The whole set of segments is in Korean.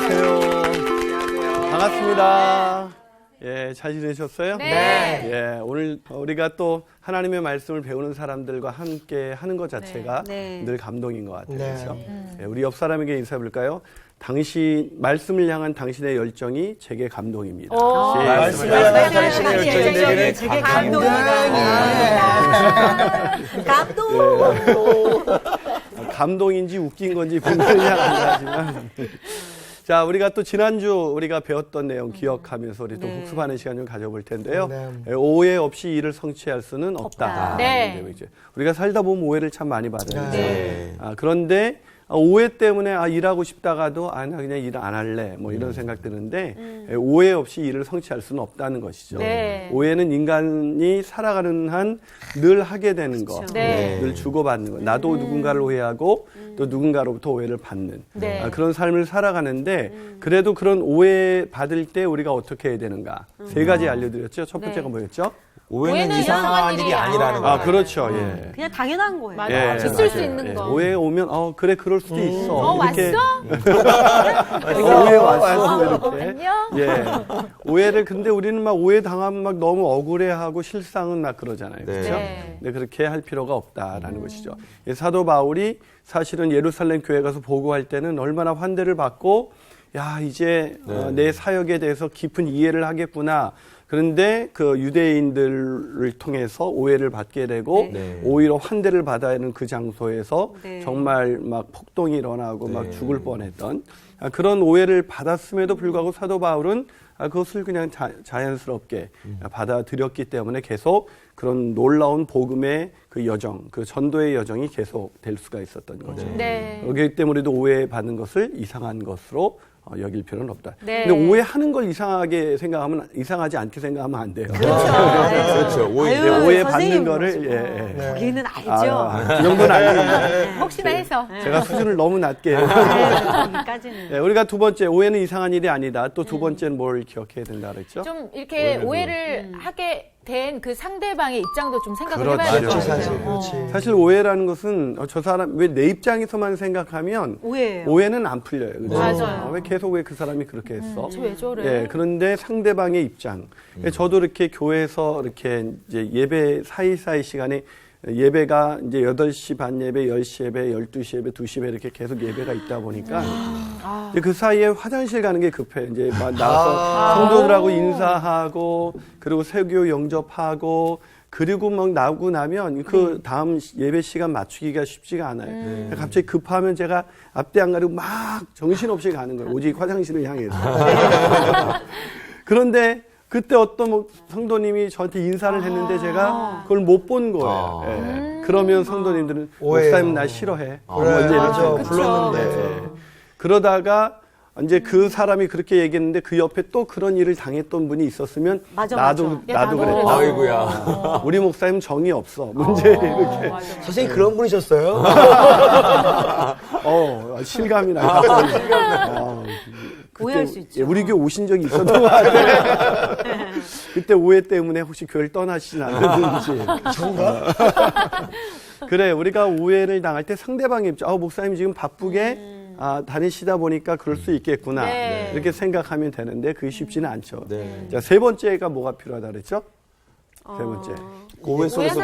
안녕하세요. 반갑습니다. 예, 잘 지내셨어요? 네. 예, 오늘 우리가 또 하나님의 말씀을 배우는 사람들과 함께 하는 것 자체가 늘 감동인 것 같아요. 그렇죠? 예, 우리 옆 사람에게 인사해 볼까요? 말씀을 향한 당신의 열정이 제게 감동입니다. 말씀을 향한 당신의 열정이 제게 감동입니다. 감동. 감동인지 웃긴 건지 분별이 안 나지만. 자, 우리가 또 지난주 우리가 배웠던 내용 기억하면서 우리 또 복습하는 시간 좀 가져볼 텐데요. 오해 없이 일을 성취할 수는 없다. 네. 우리가 살다 보면 오해를 참 많이 받아요. 그런데 오해 때문에 일하고 싶다가도 나 그냥 일 안 할래 뭐 이런 생각 드는데 오해 없이 일을 성취할 수는 없다는 것이죠. 네. 오해는 인간이 살아가는 한 늘 하게 되는 거, 늘 주고받는 거. 나도 누군가를 오해하고 또 누군가로부터 오해를 받는 그런 삶을 살아가는데 그래도 그런 오해 받을 때 우리가 어떻게 해야 되는가? 세 가지 알려드렸죠. 첫 번째가 뭐였죠? 오해는 이상한 일이 아니라는 거예요. 그렇죠. 예. 그냥 당연한 거예요. 예, 있을 수 있는 거. 오해 오면 그래 그럴 수도 있어. 이렇게 오해 왔어 이렇게. 안녕. 예. 오해를 근데 우리는 막 오해 당하면 막 너무 억울해하고 실상은 막 그러잖아요. 그렇죠? 네. 근데 그렇게 할 필요가 없다라는 것이죠. 예, 사도 바울이 사실은 예루살렘 교회 가서 보고할 때는 얼마나 환대를 받고 이제 내 사역에 대해서 깊은 이해를 하겠구나. 그런데 그 유대인들을 통해서 오해를 받게 되고 오히려 환대를 받아야 하는 그 장소에서 정말 막 폭동이 일어나고 막 죽을 뻔했던 그런 오해를 받았음에도 불구하고 사도 바울은 그것을 그냥 자연스럽게 받아들였기 때문에 계속 그런 놀라운 복음의 그 여정, 그 전도의 여정이 계속 될 수가 있었던 거죠. 그렇기 때문에 우리도 오해받는 것을 이상한 것으로 여길 필요는 없다. 근데 오해하는 걸 이상하지 않게 생각하면 안 돼요. 그렇죠. 오해 받는 거를 거기는 알죠. 그 정도는 알죠. 혹시나 해서. 제가 수준을 너무 낮게. 거기까지는. 우리가 두 번째 오해는 이상한 일이 아니다. 또 두 번째는 뭘 기억해야 된다 그랬죠? 좀 이렇게 오해를 하게 된 그 상대방의 입장도 좀 생각을 해봐야 될 것 같아요. 사실 오해라는 것은 저 사람 왜 내 입장에서만 생각하면 오해는 안 풀려요. 그렇죠? 맞아요. 왜 계속 왜 그 사람이 그렇게 했어? 왜 저래? 예, 그런데 상대방의 입장. 저도 이렇게 교회에서 이렇게 이제 예배 사이사이 시간에 예배가 이제 8시 반 예배, 10시 예배, 12시 예배, 2시 예배 이렇게 계속 예배가 있다 보니까 그 사이에 화장실 가는 게 급해. 이제 막 나와서 성도들하고 인사하고 그리고 설교 영접하고 그리고 막 나오고 나면 그 다음 예배 시간 맞추기가 쉽지가 않아요. 갑자기 급하면 제가 앞뒤 안 가리고 막 정신없이 가는 거예요. 오직 화장실을 향해서. 그런데 그때 어떤 성도님이 저한테 인사를 했는데 제가 그걸 못 본 거예요. 그러면 성도님들은 목사님 나 싫어해. 그래, 맞아. 불렀는데. 그러다가 이제 그 사람이 그렇게 얘기했는데 그 옆에 또 그런 일을 당했던 분이 있었으면 나도 그랬다. 아이고야. 우리 목사님 정이 없어. 문제 이렇게. 선생님 그런 분이셨어요? 실감이 나요. 오해할 수 있죠. 우리 교회 오신 적이 있었던 것 같아요. 그때 오해 때문에 혹시 교회를 떠나시진 않았는지. 정말? 그래, 우리가 오해를 당할 때 상대방의 입장, 목사님 지금 바쁘게 다니시다 보니까 그럴 수 있겠구나. 이렇게 생각하면 되는데 그게 쉽지는 않죠. 자, 세 번째가 뭐가 필요하다 그랬죠? 세 번째. 오해 속에서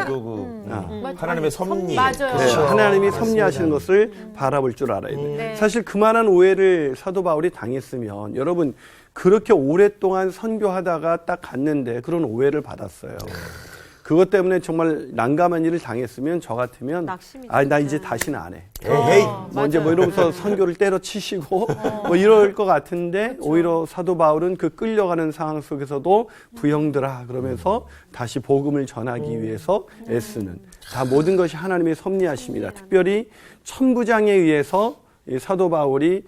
하나님의 섭리. 맞아요. 네, 하나님이 섭리하시는 것을 바라볼 줄 알아야 돼요. 사실 그만한 오해를 사도 바울이 당했으면 여러분 그렇게 오랫동안 선교하다가 딱 갔는데 그런 오해를 받았어요. 그것 때문에 정말 난감한 일을 당했으면 저 같으면 나 이제 다시는 안 해. 이제 이러면서 선교를 때려치시고 이럴 것 같은데 오히려 사도 바울은 그 끌려가는 상황 속에서도 부형들아 그러면서 다시 복음을 전하기 위해서 애쓰는 다 모든 것이 하나님의 섭리하십니다. 특별히 천부장에 의해서 이 사도 바울이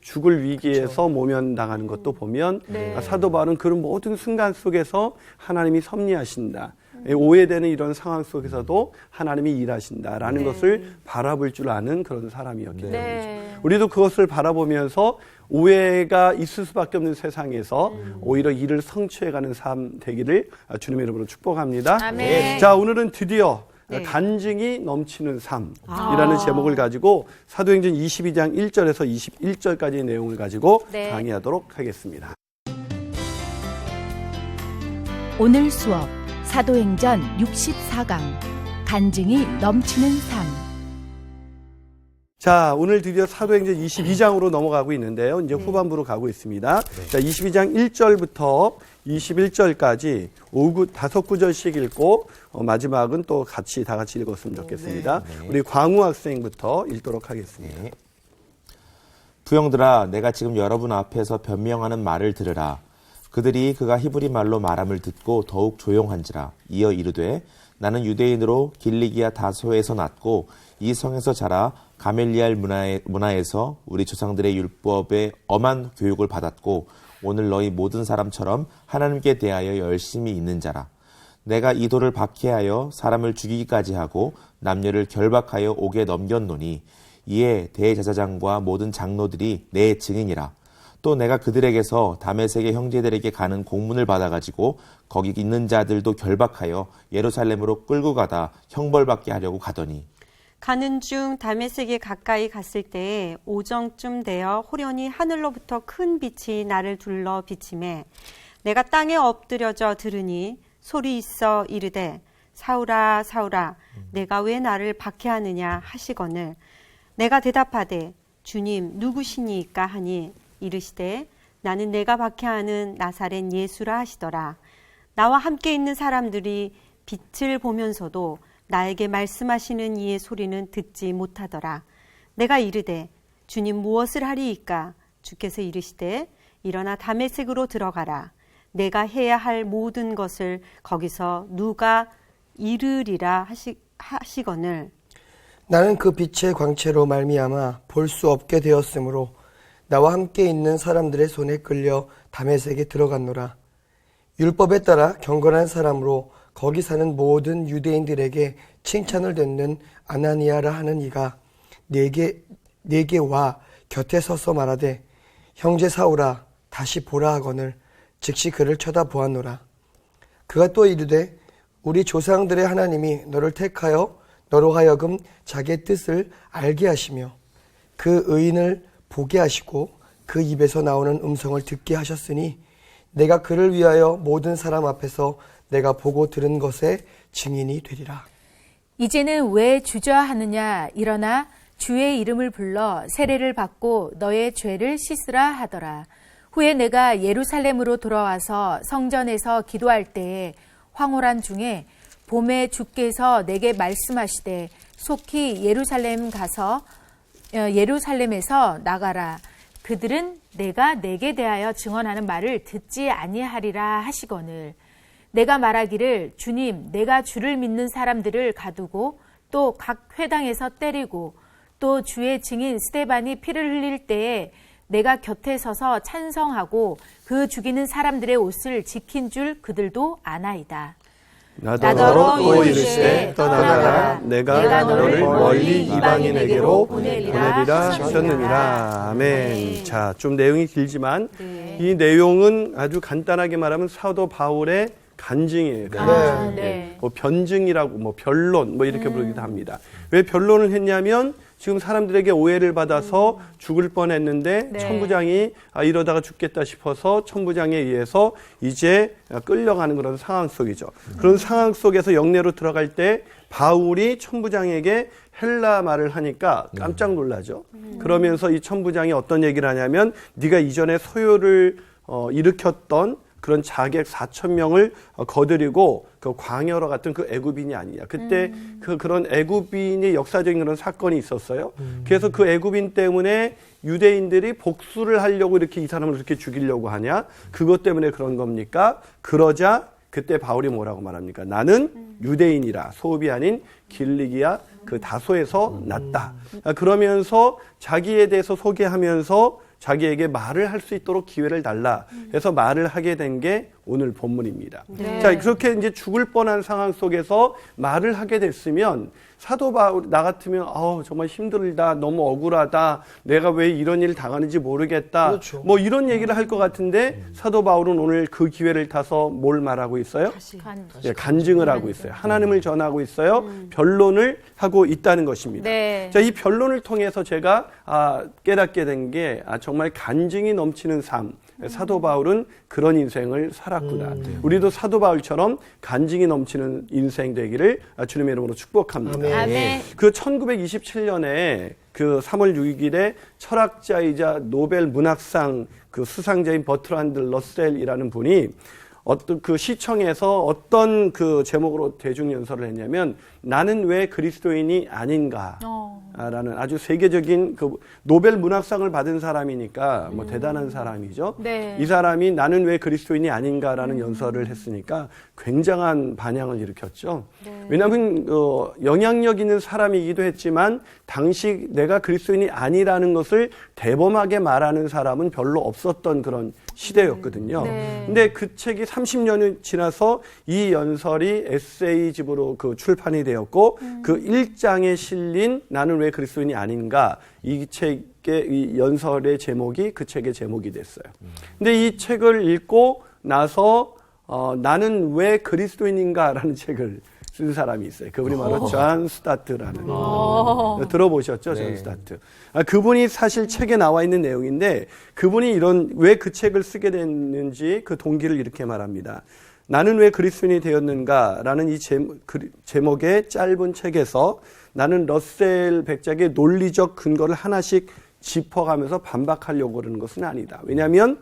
죽을 위기에서 모면당하는 것도 보면 사도 바울은 그런 모든 순간 속에서 하나님이 섭리하신다. 오해되는 이런 상황 속에서도 하나님이 일하신다라는 것을 바라볼 줄 아는 그런 사람이었기 때문이죠. 우리도 그것을 바라보면서 오해가 있을 수밖에 없는 세상에서 오히려 일을 성취해가는 삶 되기를 주님의 이름으로 축복합니다. 아멘. 자, 오늘은 드디어 네. 간증이 넘치는 삶이라는 제목을 가지고 사도행전 22장 1절에서 21절까지의 내용을 가지고 네. 강의하도록 하겠습니다. 오늘 수업 사도행전 64강 간증이 넘치는 삶. 자, 오늘 드디어 사도행전 22장으로 넘어가고 있는데요. 이제 후반부로 가고 있습니다. 자, 22장 1절부터 21절까지 5구절씩 읽고 마지막은 또 다 같이 읽었으면 좋겠습니다. 우리 광우 학생부터 읽도록 하겠습니다. 네. 부형들아, 내가 지금 여러분 앞에서 변명하는 말을 들으라. 그들이 그가 히브리 말로 말함을 듣고 더욱 조용한지라. 이어 이르되 나는 유대인으로 길리기아 다소에서 났고 이 성에서 자라 가멜리알 문화에서 우리 조상들의 율법에 엄한 교육을 받았고 오늘 너희 모든 사람처럼 하나님께 대하여 열심히 있는 자라. 내가 이 돌을 박해하여 사람을 죽이기까지 하고 남녀를 결박하여 옥에 넘겼노니 이에 대제사장과 모든 장로들이 내 증인이라. 또 내가 그들에게서 다메섹의 형제들에게 가는 공문을 받아가지고 거기 있는 자들도 결박하여 예루살렘으로 끌고 가다 형벌받게 하려고 가더니 가는 중 다메섹에 가까이 갔을 때에 오정쯤 되어 호련히 하늘로부터 큰 빛이 나를 둘러 비치매 내가 땅에 엎드려져 들으니 소리 있어 이르되 사울아 사울아 내가 왜 나를 박해하느냐 하시거늘 내가 대답하되 주님 누구시니까 하니 이르시되 나는 내가 박해하는 나사렛 예수라 하시더라. 나와 함께 있는 사람들이 빛을 보면서도 나에게 말씀하시는 이의 소리는 듣지 못하더라. 내가 이르되 주님 무엇을 하리이까? 주께서 이르시되 일어나 다메섹으로 들어가라. 내가 해야 할 모든 것을 거기서 누가 이르리라 하시거늘 나는 그 빛의 광채로 말미암아 볼 수 없게 되었으므로 나와 함께 있는 사람들의 손에 끌려 다메섹에 들어갔노라. 율법에 따라 경건한 사람으로 거기 사는 모든 유대인들에게 칭찬을 듣는 아나니아라 하는 이가 내게 와 곁에 서서 말하되 형제 사울아 다시 보라 하거늘 즉시 그를 쳐다보았노라. 그가 또 이르되 우리 조상들의 하나님이 너를 택하여 너로 하여금 자기의 뜻을 알게 하시며 그 의인을 보게 하시고 그 입에서 나오는 음성을 듣게 하셨으니 내가 그를 위하여 모든 사람 앞에서 내가 보고 들은 것의 증인이 되리라. 이제는 왜 주저하느냐 일어나 주의 이름을 불러 세례를 받고 너의 죄를 씻으라 하더라. 후에 내가 예루살렘으로 돌아와서 성전에서 기도할 때에 황홀한 중에 봄에 주께서 내게 말씀하시되 속히 예루살렘에서 나가라. 그들은 내가 내게 대하여 증언하는 말을 듣지 아니하리라 하시거늘 내가 말하기를 주님 내가 주를 믿는 사람들을 가두고 또 각 회당에서 때리고 또 주의 증인 스데반이 피를 흘릴 때에 내가 곁에 서서 찬성하고 그 죽이는 사람들의 옷을 지킨 줄 그들도 아나이다. 나더러 또 이르시되 떠나가라 내가 너를 멀리 이방인에게로 보내리라 하셨느니라. 아멘. 자, 좀 내용이 길지만 이 내용은 아주 간단하게 말하면 사도 바울의 간증이에요. 뭐 변증이라고 뭐 변론 뭐 이렇게 부르기도 합니다. 왜 변론을 했냐면 지금 사람들에게 오해를 받아서 죽을 뻔했는데 천부장이 이러다가 죽겠다 싶어서 천부장에 의해서 이제 끌려가는 그런 상황 속이죠. 그런 상황 속에서 영내로 들어갈 때 바울이 천부장에게 헬라 말을 하니까 깜짝 놀라죠. 그러면서 이 천부장이 어떤 얘기를 하냐면 네가 이전에 소요를 일으켰던 그런 자객 4,000명을 거드리고 그 광야로 갔던 그 애굽인이 아니냐. 그때 그런 애굽인의 역사적인 그런 사건이 있었어요. 그래서 그 애굽인 때문에 유대인들이 복수를 하려고 이렇게 이 사람을 그렇게 죽이려고 하냐. 그것 때문에 그런 겁니까? 그러자 그때 바울이 뭐라고 말합니까? 나는 유대인이라 소읍이 아닌 길리기아 그 다소에서 났다. 그러면서 자기에 대해서 소개하면서 자기에게 말을 할 수 있도록 기회를 달라. 그래서 말을 하게 된 게 오늘 본문입니다. 네. 자, 그렇게 이제 죽을 뻔한 상황 속에서 말을 하게 됐으면 사도 바울 나 같으면 정말 힘들다, 너무 억울하다, 내가 왜 이런 일 당하는지 모르겠다, 그렇죠. 뭐 이런 얘기를 할 것 같은데 사도 바울은 오늘 그 기회를 타서 뭘 말하고 있어요? 예, 간증을 하고 있어요. 하나님을 전하고 있어요. 변론을 하고 있다는 것입니다. 네. 자, 이 변론을 통해서 제가 깨닫게 된 게 정말 간증이 넘치는 삶. 사도 바울은 그런 인생을 살았구나. 우리도 사도 바울처럼 간증이 넘치는 인생 되기를 주님의 이름으로 축복합니다. 아멘. 아멘. 그 1927년에 그 3월 6일에 철학자이자 노벨 문학상 그 수상자인 버트란드 러셀이라는 분이 어떤 그 시청에서 어떤 그 제목으로 대중 연설을 했냐면 나는 왜 그리스도인이 아닌가라는 아주 세계적인 그 노벨 문학상을 받은 사람이니까 뭐 대단한 사람이죠. 네. 이 사람이 나는 왜 그리스도인이 아닌가라는 연설을 했으니까 굉장한 반향을 일으켰죠. 왜냐하면 영향력 있는 사람이기도 했지만 당시 내가 그리스도인이 아니라는 것을 대범하게 말하는 사람은 별로 없었던 그런 시대였거든요. 네. 근데 그 책이 30년이 지나서 이 연설이 에세이집으로 그 출판이 되었고 그 1장에 실린 나는 왜 그리스도인이 아닌가 이 책의 이 연설의 제목이 그 책의 제목이 됐어요. 근데 이 책을 읽고 나서 나는 왜 그리스도인인가라는 책을 쓴 사람이 있어요. 그분이 바로 존 스타트라는 들어보셨죠? 존 스타트. 그분이 사실 책에 나와 있는 내용인데 그분이 왜 그 책을 쓰게 됐는지 그 동기를 이렇게 말합니다. 나는 왜 그리스도인이 되었는가라는 이 제목의 짧은 책에서 나는 러셀 백작의 논리적 근거를 하나씩 짚어가면서 반박하려고 그러는 것은 아니다. 왜냐하면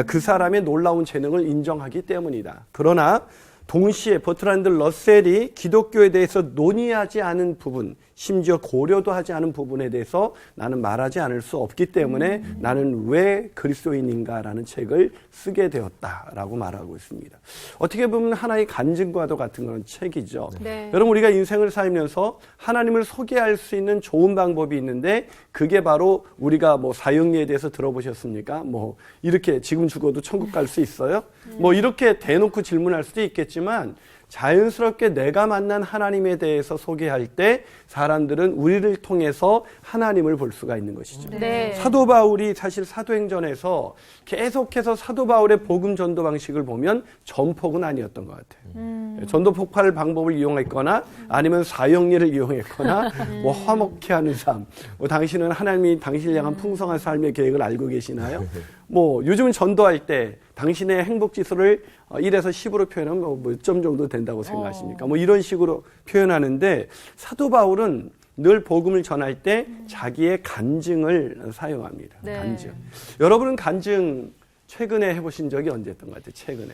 그 사람의 놀라운 재능을 인정하기 때문이다. 그러나 동시에 버트란드 러셀이 기독교에 대해서 논의하지 않은 부분, 심지어 고려도 하지 않은 부분에 대해서 나는 말하지 않을 수 없기 때문에 나는 왜 그리스도인인가라는 책을 쓰게 되었다라고 말하고 있습니다. 어떻게 보면 하나의 간증과도 같은 그런 책이죠. 네. 여러분 우리가 인생을 살면서 하나님을 소개할 수 있는 좋은 방법이 있는데 그게 바로 우리가 뭐 사형리에 대해서 들어보셨습니까? 뭐 이렇게 지금 죽어도 천국 갈 수 있어요? 뭐 이렇게 대놓고 질문할 수도 있겠지만 자연스럽게 내가 만난 하나님에 대해서 소개할 때 사람들은 우리를 통해서 하나님을 볼 수가 있는 것이죠. 네. 사도 바울이 사실 사도행전에서 계속해서 사도 바울의 복음 전도 방식을 보면 전폭은 아니었던 것 같아요. 전도 폭발 방법을 이용했거나 아니면 사형리를 이용했거나 뭐 화목케 하는 삶. 뭐 당신은 하나님이 당신을 향한 풍성한 삶의 계획을 알고 계시나요? 뭐 요즘은 전도할 때 당신의 행복 지수를 1에서 10으로 표현하면 뭐 몇 점 정도 된다고 생각하십니까? 뭐 이런 식으로 표현하는데 사도 바울은 늘 복음을 전할 때 자기의 간증을 사용합니다. 네. 간증. 여러분은 간증 최근에 해보신 적이 언제였던 것 같아요? 최근에.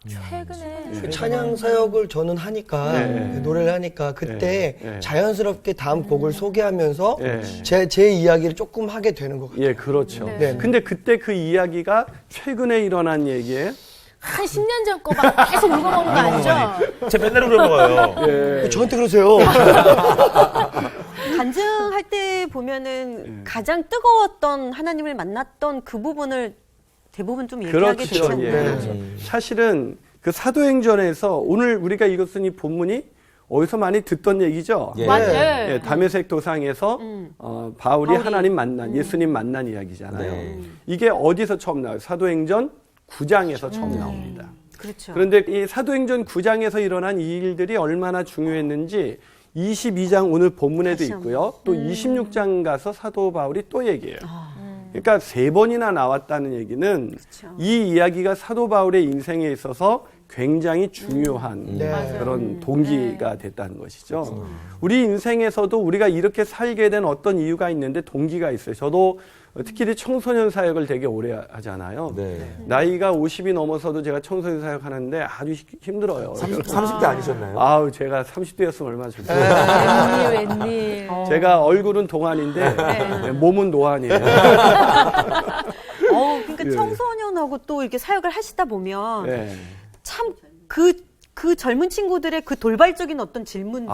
최근에 찬양 사역을 저는 하니까 네. 노래를 하니까 그때 네. 자연스럽게 다음 곡을 소개하면서 네. 제 이야기를 조금 하게 되는 것 같아요. 예, 그렇죠. 네. 근데 그때 그 이야기가 최근에 일어난 얘기예요? 한 10년 전 거 막 계속 읽어먹는 거 아니죠? 제가 맨날 그런 거예요. 예. 저한테 그러세요. 간증할 때 보면은 가장 뜨거웠던 하나님을 만났던 그 부분을 대부분 좀 얘기하게 되지 그렇죠. 않나요? 예, 네. 그렇죠. 사실은 그 사도행전에서 오늘 우리가 읽었은 이 본문이 어디서 많이 듣던 얘기죠. 예. 맞아요. 예, 다메섹 도상에서 바울이 하나님 만난 예수님 만난 이야기잖아요. 네. 이게 어디서 처음 나와요? 사도행전 9장에서 처음 나옵니다. 그렇죠. 그런데 이 사도행전 9장에서 일어난 이 일들이 얼마나 중요했는지 22장 오늘 본문에도 다시 있고요. 또 26장 가서 사도 바울이 또 얘기해요. 그러니까 3번이나 나왔다는 얘기는 그렇죠. 이 이야기가 사도 바울의 인생에 있어서 굉장히 중요한 네. 그런 동기가 됐다는 것이죠. 우리 인생에서도 우리가 이렇게 살게 된 어떤 이유가 있는데 동기가 있어요. 저도 특히 청소년 사역을 되게 오래 하잖아요. 네. 나이가 50이 넘어서도 제가 청소년 사역 하는데 아주 힘들어요. 30대 아니셨나요? 아우, 제가 30대였으면 얼마나 좋겠어요. 웬일. 제가 얼굴은 동안인데 네, 몸은 노안이에요. 그러니까 청소년하고 또 이렇게 사역을 하시다 보면 네. 참 그 그 젊은 친구들의 그 돌발적인 어떤 질문들.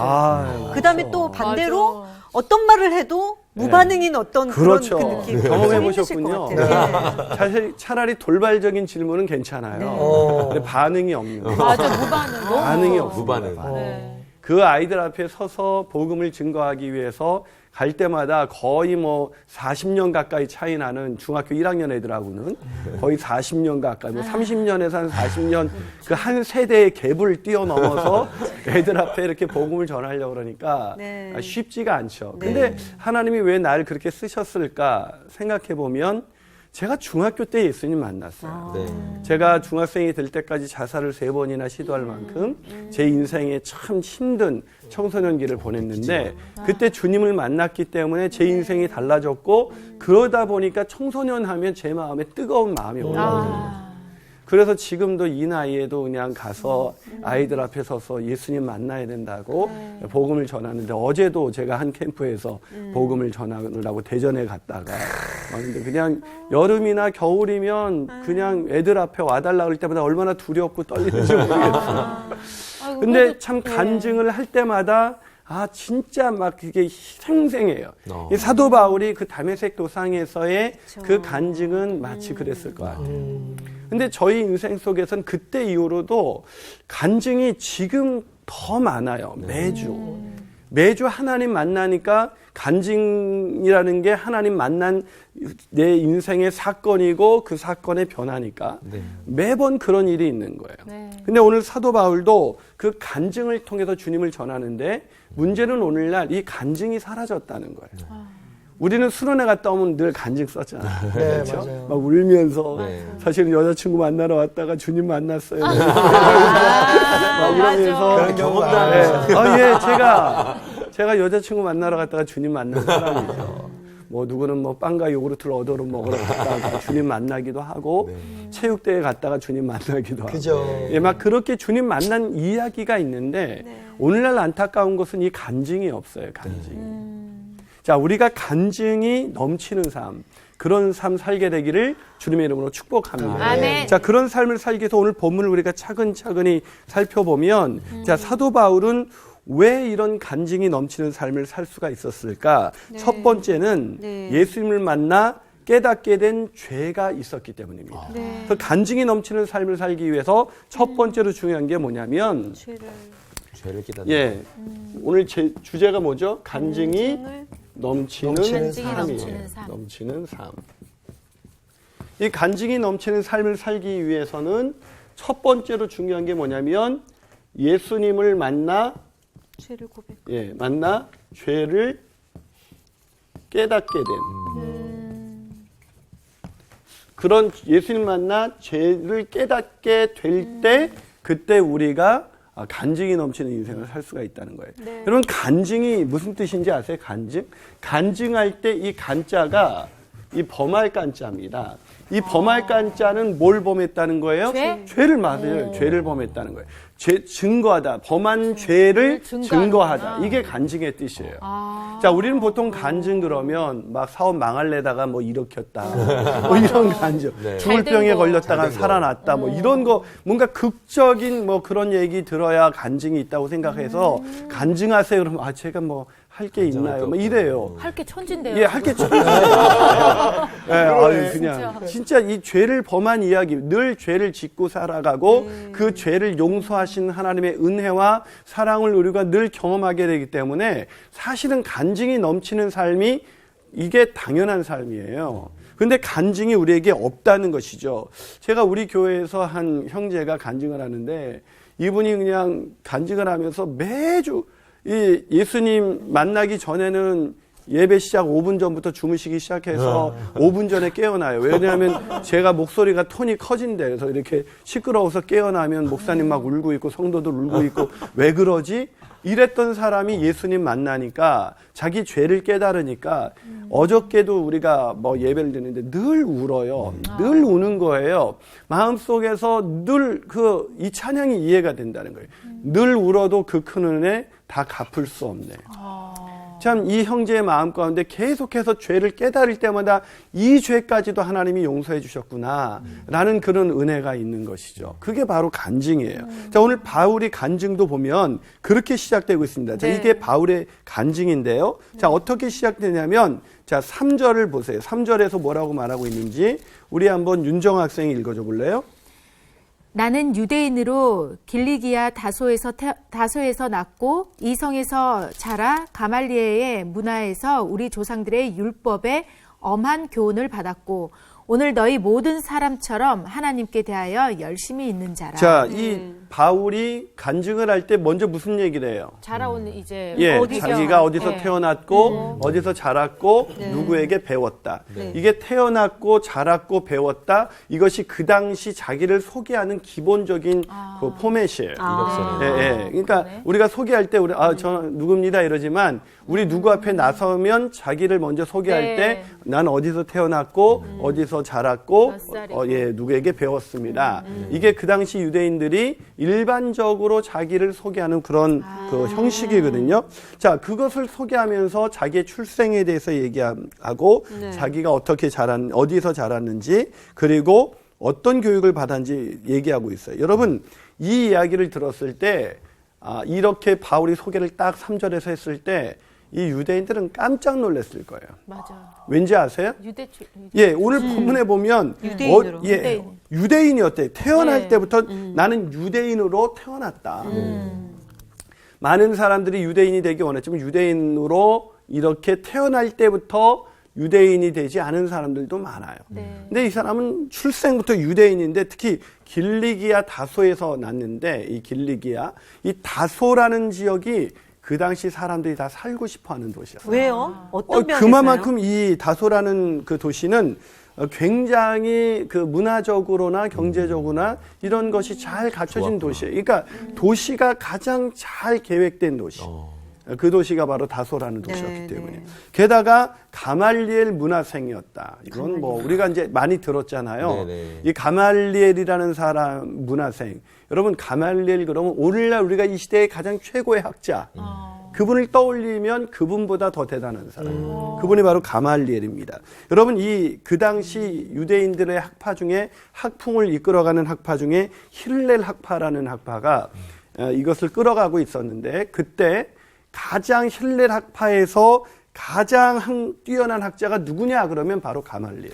그다음에 그렇죠. 또 반대로 맞아. 어떤 말을 해도 무반응인 어떤 그렇죠. 그런 그 느낌. 경험해 힘드실 것 보셨군요. 같아요. 사실 차라리 돌발적인 질문은 괜찮아요. 근데 반응이 없는 거. 맞아, 무반응. 반응이 없어. 무반응. 네. 그 아이들 앞에 서서 복음을 증거하기 위해서 갈 때마다 거의 뭐 40년 가까이 차이 나는 중학교 1학년 애들하고는 거의 40년 가까이, 뭐 30년에서 한 40년 그 한 세대의 갭을 뛰어넘어서 애들 앞에 이렇게 복음을 전하려고 그러니까 네. 쉽지가 않죠. 네. 근데 하나님이 왜 나를 그렇게 쓰셨을까 생각해 보면 제가 중학교 때 예수님 만났어요. 네. 제가 중학생이 될 때까지 자살을 3번이나 시도할 만큼 제 인생에 참 힘든 청소년기를 보냈는데 그때 주님을 만났기 때문에 제 인생이 달라졌고 그러다 보니까 청소년 하면 제 마음에 뜨거운 마음이 올라오더라고요. 그래서 지금도 이 나이에도 그냥 가서 아이들 앞에 서서 예수님 만나야 된다고 복음을 전하는데 어제도 제가 한 캠프에서 복음을 전하느라고 대전에 갔다가 왔는데 그냥 여름이나 겨울이면 그냥 애들 앞에 와달라 그럴 때마다 얼마나 두렵고 떨리는지 모르겠어요. 아이고, 근데 그래도- 참 간증을 할 때마다 진짜 막 그게 생생해요. 이 사도 바울이 그 다메섹 도상에서의 그 간증은 마치 그랬을 것 같아요. 근데 저희 인생 속에서는 그때 이후로도 간증이 지금 더 많아요. 매주 하나님 만나니까 간증이라는 게 하나님 만난 내 인생의 사건이고 그 사건의 변화니까 매번 그런 일이 있는 거예요. 네. 근데 오늘 사도 바울도 그 간증을 통해서 주님을 전하는데 문제는 오늘날 이 간증이 사라졌다는 거예요. 우리는 수련회 갔다 오면 늘 간증 썼잖아요. 네, 그렇죠? 맞아요. 막 울면서 네. 사실은 여자친구 만나러 왔다가 주님 만났어요. 막 이러면서 그런 경우가 제가 여자친구 만나러 갔다가 주님 만난 사람이죠. 뭐 누구는 뭐 빵과 요구르트를 얻어로 먹으러 갔다가 주님 만나기도 하고 체육대회 갔다가 주님 만나기도 하고 그죠. 예, 막 그렇게 주님 만난 이야기가 있는데 오늘날 안타까운 것은 이 간증이 없어요. 간증이. 자, 우리가 간증이 넘치는 삶, 그런 삶 살게 되기를 주님의 이름으로 축복합니다. 아멘. 자, 그런 삶을 살기 위해서 오늘 본문을 우리가 차근차근히 살펴보면 자, 사도 바울은 왜 이런 간증이 넘치는 삶을 살 수가 있었을까? 첫 번째는 예수님을 만나 깨닫게 된 죄가 있었기 때문입니다. 그래서 간증이 넘치는 삶을 살기 위해서 첫 번째로 중요한 게 뭐냐면 죄를 깨닫는 예, 오늘 제 주제가 뭐죠? 간증이 넘치는 간증이 삶이에요. 넘치는 삶. 넘치는 삶. 이 간증이 넘치는 삶을 살기 위해서는 첫 번째로 중요한 게 뭐냐면 예수님을 만나 죄를 고백. 만나 죄를 깨닫게 된 그런 예수님 만나 죄를 깨닫게 될 때 그때 우리가 간증이 넘치는 인생을 살 수가 있다는 거예요. 여러분 간증이 무슨 뜻인지 아세요? 간증? 간증할 때 이 간자가 이 범할 간자입니다. 이 범할 간자는 뭘 범했다는 거예요? 죄? 죄를 맞아요. 죄를 범했다는 거예요. 증거하다. 범한 죄를 증거하다. 이게 간증의 뜻이에요. 자, 우리는 보통 간증 그러면 막 사업 망할래다가 뭐 일으켰다. 뭐 이런 간증. 죽을 잘된 병에 거. 걸렸다가 잘된 거. 살아났다. 뭐 이런 거 뭔가 극적인 뭐 그런 얘기 들어야 간증이 있다고 생각해서 간증하세요. 그러면 제가 뭐 할 게 있나요? 뭐 이래요. 할 게 천진데요. 예, 할 게 좀. 그냥 진짜 이 죄를 범한 이야기, 늘 죄를 짓고 살아가고 그 죄를 용서하신 하나님의 은혜와 사랑을 우리가 늘 경험하게 되기 때문에 사실은 간증이 넘치는 삶이 이게 당연한 삶이에요. 근데 간증이 우리에게 없다는 것이죠. 제가 우리 교회에서 한 형제가 간증을 하는데 이분이 그냥 간증을 하면서 매주 이 예수님 만나기 전에는 예배 시작 5분 전부터 주무시기 시작해서 5분 전에 깨어나요. 왜냐하면 제가 목소리가 톤이 커진대. 그래서 이렇게 시끄러워서 깨어나면 목사님 막 울고 있고 성도들 울고 있고 왜 그러지? 이랬던 사람이 예수님 만나니까 자기 죄를 깨달으니까 어저께도 우리가 뭐 예배를 드리는데 늘 울어요. 늘 우는 거예요. 마음속에서 늘 이 찬양이 이해가 된다는 거예요. 늘 울어도 그 큰 은혜 다 갚을 수 없네. 참 이 형제의 마음 가운데 계속해서 죄를 깨달을 때마다 이 죄까지도 하나님이 용서해 주셨구나라는 그런 은혜가 있는 것이죠. 그게 바로 간증이에요. 자, 오늘 바울이 간증도 보면 그렇게 시작되고 있습니다. 자, 이게 바울의 간증인데요. 자, 어떻게 시작되냐면 자, 3절을 보세요. 3절에서 뭐라고 말하고 있는지 우리 한번 윤정 학생이 읽어줘 볼래요? 나는 유대인으로 길리기아 다소에서 났고 이성에서 자라 가말리엘의 문화에서 우리 조상들의 율법에 엄한 교훈을 받았고 오늘 너희 모든 사람처럼 하나님께 대하여 열심히 있는 자라. 자, 이 바울이 간증을 할 때 먼저 무슨 얘기를 해요? 자라온 이제 예, 어디죠? 자기가 어디서 네. 태어났고 어디서 자랐고 누구에게 배웠다. 이게 태어났고 자랐고 배웠다. 이것이 그 당시 자기를 소개하는 기본적인 그 포맷이에요. 예, 예. 그러니까 우리가 소개할 때 우리 저 누굽니다 이러지만 우리 누구 앞에 나서면 자기를 먼저 소개할 때 난 어디서 태어났고 어디서 자랐고 누구에게 배웠습니다. 이게 그 당시 유대인들이 일반적으로 자기를 소개하는 그런 그 형식이거든요. 자, 그것을 소개하면서 자기의 출생에 대해서 얘기하고 자기가 어떻게 어디서 자랐는지 그리고 어떤 교육을 받았는지 얘기하고 있어요. 여러분, 이 이야기를 들었을 때 이렇게 바울이 소개를 딱 3절에서 했을 때 이 유대인들은 깜짝 놀랐을 거예요. 맞아. 왠지 아세요? 예, 오늘 본문에 보면 유대인으로. 유대인이었대. 태어날 때부터 나는 유대인으로 태어났다. 많은 사람들이 유대인이 되기 원했지만 유대인으로 이렇게 태어날 때부터 유대인이 되지 않은 사람들도 많아요. 근데 이 사람은 출생부터 유대인인데 특히 길리기아 다소에서 났는데 이 길리기아, 이 다소라는 지역이 그 당시 사람들이 다 살고 싶어하는 도시였어요. 왜요? 어떤 면에서요? 그만큼 이 다소라는 그 도시는 굉장히 그 문화적으로나 경제적으로나 이런 것이 잘 갖춰진 도시예요. 그러니까 도시가 가장 잘 계획된 도시. 그 도시가 바로 다소라는 도시였기 때문에. 게다가 가말리엘 문화생이었다. 이건 뭐 우리가 이제 많이 들었잖아요. 이 가말리엘이라는 사람 문화생. 여러분 가말리엘 그러면 오늘날 우리가 이 시대의 가장 최고의 학자. 그분을 떠올리면 그분보다 더 대단한 사람. 그분이 바로 가말리엘입니다. 여러분 그 당시 유대인들의 학파 중에 학풍을 이끌어가는 학파 중에 힐렐 학파라는 학파가 이것을 끌어가고 있었는데 그때 가장 힐렐 학파에서 가장 뛰어난 학자가 누구냐 그러면 바로 가말리엘.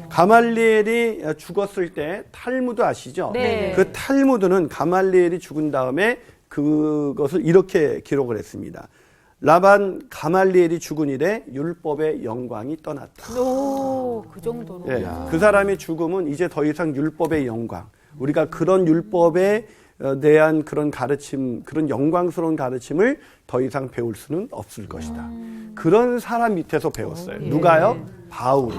가말리엘이 죽었을 때 탈무드 아시죠? 네. 그 탈무드는 가말리엘이 죽은 다음에 그것을 이렇게 기록을 했습니다. 라반 가말리엘이 죽은 이래 율법의 영광이 떠났다. 그 정도로. 예, 그 사람의 죽음은 이제 더 이상 율법의 영광, 우리가 그런 율법에 대한 그런 가르침, 그런 영광스러운 가르침을 더 이상 배울 수는 없을 것이다. 그런 사람 밑에서 배웠어요. 누가요? 바울.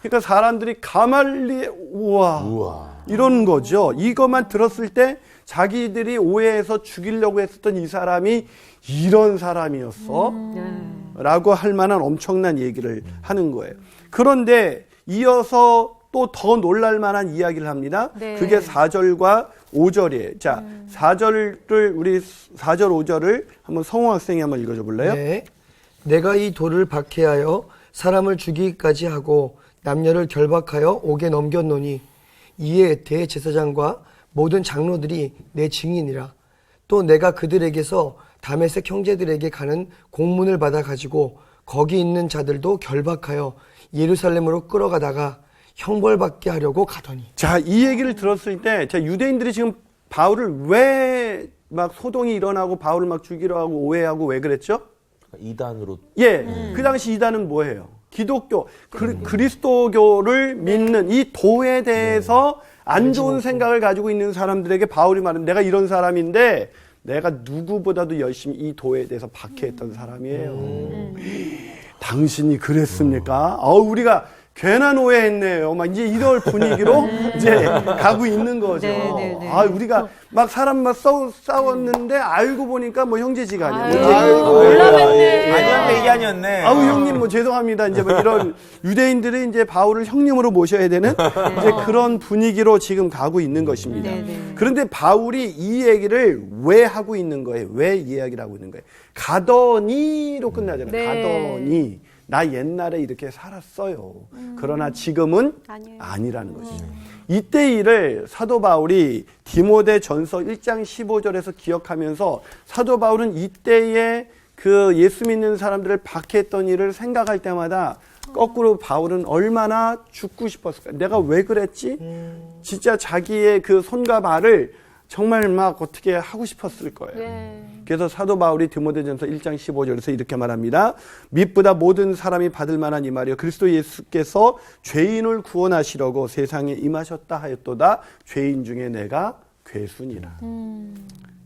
그러니까 사람들이 가말리엘, 우와. 이런 거죠. 이것만 들었을 때 자기들이 오해해서 죽이려고 했었던 이 사람이 이런 사람이었어? 라고 할 만한 엄청난 얘기를 하는 거예요. 그런데 이어서 또 더 놀랄 만한 이야기를 합니다. 그게 4절과 5절이에요. 자, 4절을 우리 4절 5절을 한번 성호 학생이 한번 읽어줘 볼래요? 네. 내가 이 돌을 박해하여 사람을 죽이기까지 하고 남녀를 결박하여 옥에 넘겼노니 이에 대제사장과 모든 장로들이 내 증인이라. 또 내가 그들에게서 다메섹 형제들에게 가는 공문을 받아 가지고 거기 있는 자들도 결박하여 예루살렘으로 끌어가다가 형벌받게 하려고 가더니. 자, 이 얘기를 들었을 때, 자, 유대인들이 지금 바울을 왜 막 소동이 일어나고 바울을 막 죽이려 하고 오해하고 왜 그랬죠? 이단으로. 예, 그 당시 이단은 뭐예요? 기독교, 그리스도교를 믿는 이 도에 대해서 안 좋은 생각을 가지고 있는 사람들에게 바울이 말하는 내가 이런 사람인데 내가 누구보다도 열심히 이 도에 대해서 박해했던 사람이에요. 당신이 그랬습니까? 우리가 괜한 오해했네요. 막 이제 이럴 분위기로 이제 가고 있는 거죠. 네. 아, 우리가 막 사람 막 싸웠는데 알고 보니까 뭐 형제지간이야. 몰라봤네. 아니었네, 이게 아니었네. 아우 형님 뭐 죄송합니다. 이제 뭐 이런 유대인들이 이제 바울을 형님으로 모셔야 되는 이제 그런 분위기로 지금 가고 있는 것입니다. 그런데 바울이 이 얘기를 왜 하고 있는 거예요? 왜 이 이야기를 하고 있는 거예요? 가더니로 끝나잖아요. 네. 가더니 나 옛날에 이렇게 살았어요. 그러나 지금은 아니에요. 아니라는 것이죠. 이때 일을 사도 바울이 디모데 전서 1장 15절에서 기억하면서 사도 바울은 이때에 그 예수 믿는 사람들을 박해했던 일을 생각할 때마다 거꾸로 바울은 얼마나 죽고 싶었을까? 내가 왜 그랬지? 진짜 자기의 그 손과 발을 정말 막 어떻게 하고 싶었을 거예요. 네. 그래서 사도 바울이 디모데전서 1장 15절에서 이렇게 말합니다. 밑보다 모든 사람이 받을 만한 이 말이요 그리스도 예수께서 죄인을 구원하시려고 세상에 임하셨다 하였도다. 죄인 중에 내가 괴순이라.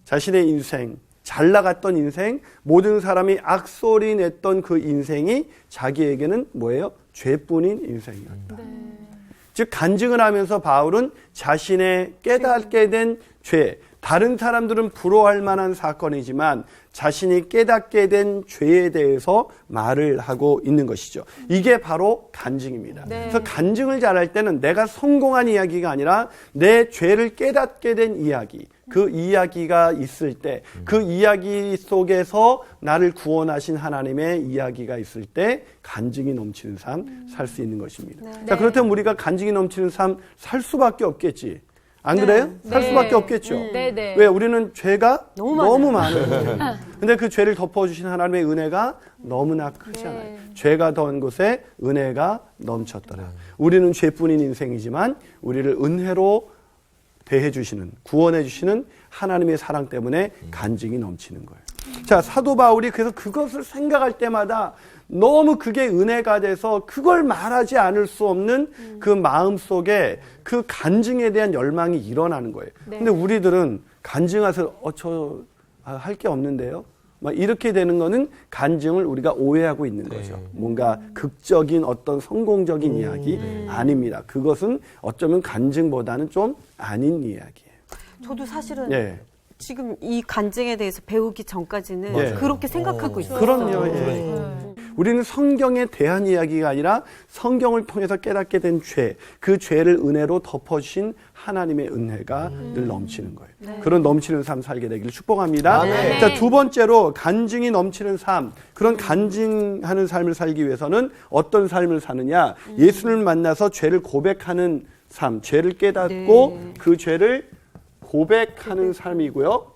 자신의 인생, 잘 나갔던 인생, 모든 사람이 악소리 냈던 그 인생이 자기에게는 뭐예요? 죄뿐인 인생이었다. 즉 간증을 하면서 바울은 자신의 깨닫게 된 죄, 다른 사람들은 부러워할 만한 사건이지만 자신이 깨닫게 된 죄에 대해서 말을 하고 있는 것이죠. 이게 바로 간증입니다. 그래서 간증을 잘할 때는 내가 성공한 이야기가 아니라 내 죄를 깨닫게 된 이야기, 그 이야기가 있을 때, 그 이야기 속에서 나를 구원하신 하나님의 이야기가 있을 때 간증이 넘치는 삶 살 수 있는 것입니다. 자, 그렇다면 우리가 간증이 넘치는 삶 살 수밖에 없겠지. 안 그래요? 살 수밖에 없겠죠. 네. 왜? 우리는 죄가 너무 많아요. 근데 그 죄를 덮어주신 하나님의 은혜가 너무나 크잖아요. 죄가 더한 곳에 은혜가 넘쳤더라. 우리는 죄뿐인 인생이지만 우리를 은혜로 대해주시는, 구원해주시는 하나님의 사랑 때문에 간증이 넘치는 거예요. 자, 사도 바울이 그래서 그것을 생각할 때마다 너무 그게 은혜가 돼서 그걸 말하지 않을 수 없는 그 마음 속에 그 간증에 대한 열망이 일어나는 거예요. 근데 우리들은 간증해서 저 할 게 없는데요. 막 이렇게 되는 거는 간증을 우리가 오해하고 있는 거죠. 뭔가 극적인 어떤 성공적인 이야기 아닙니다. 그것은 어쩌면 간증보다는 좀 아닌 이야기예요. 저도 사실은 예. 지금 이 간증에 대해서 배우기 전까지는 예. 그렇게 생각하고 있어요. 그럼요. 예. 우리는 성경에 대한 이야기가 아니라 성경을 통해서 깨닫게 된 죄, 그 죄를 은혜로 덮어주신 하나님의 은혜가 늘 넘치는 거예요. 그런 넘치는 삶 살게 되기를 축복합니다. 자, 두 번째로 간증이 넘치는 삶, 그런 간증하는 삶을 살기 위해서는 어떤 삶을 사느냐? 예수를 만나서 죄를 고백하는 삶, 죄를 깨닫고 그 죄를 고백하는 삶이고요.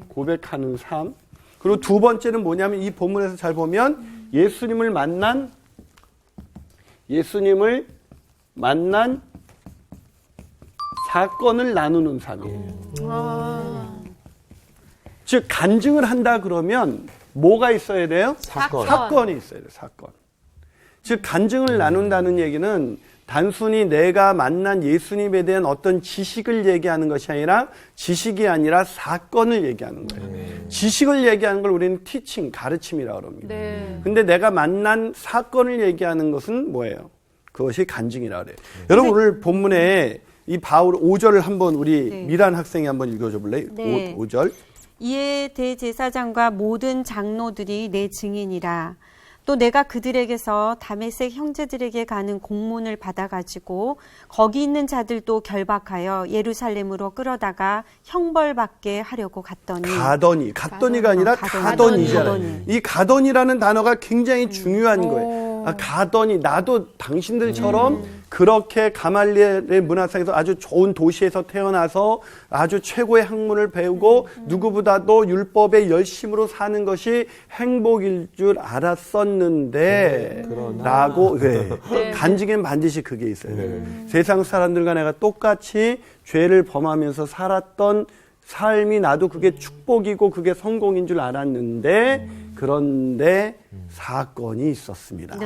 고백하는 삶. 그리고 두 번째는 뭐냐면 이 본문에서 잘 보면 예수님을 만난 사건을 나누는 삶이에요. 즉 간증을 한다 그러면 뭐가 있어야 돼요? 사건이 있어야 돼요. 사건. 즉 간증을 나눈다는 얘기는 단순히 내가 만난 예수님에 대한 어떤 지식을 얘기하는 것이 아니라 지식이 아니라 사건을 얘기하는 거예요. 지식을 얘기하는 걸 우리는 티칭, 가르침이라고 합니다. 근데 내가 만난 사건을 얘기하는 것은 뭐예요? 그것이 간증이라고 그래요. 여러분 오늘 본문에 이 바울 5절을 한번 우리 미란 학생이 한번 읽어줘 볼래요? 5절. 이에 대제사장과 모든 장로들이 내 증인이라. 또 내가 그들에게서 다메섹 형제들에게 가는 공문을 받아가지고 거기 있는 자들도 결박하여 예루살렘으로 끌어다가 형벌받게 하려고 갔더니가 아니라 가더니잖아요. 이 가더니라는 단어가 굉장히 중요한 거예요. 가더니 나도 당신들처럼 그렇게 가말리엘의 문화상에서 아주 좋은 도시에서 태어나서 아주 최고의 학문을 배우고 누구보다도 율법의 열심으로 사는 것이 행복일 줄 알았었는데 라고 간증엔 반드시 그게 있어요. 세상 사람들과 내가 똑같이 죄를 범하면서 살았던 삶이 나도 그게 축복이고 그게 성공인 줄 알았는데 그런데 사건이 있었습니다.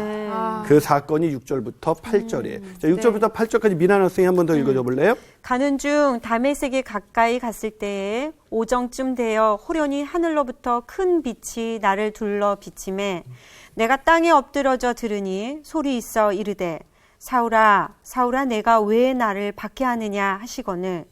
그 사건이 6절부터 8절이에요. 자, 6절부터 8절까지 미란 학생이 한 번 더 읽어줘 볼래요? 가는 중 다메섹에 가까이 갔을 때에 오정쯤 되어 호련히 하늘로부터 큰 빛이 나를 둘러 비침에 내가 땅에 엎드러져 들으니 소리 있어 이르되 사울아 사울아 내가 왜 나를 박해하느냐 하시거늘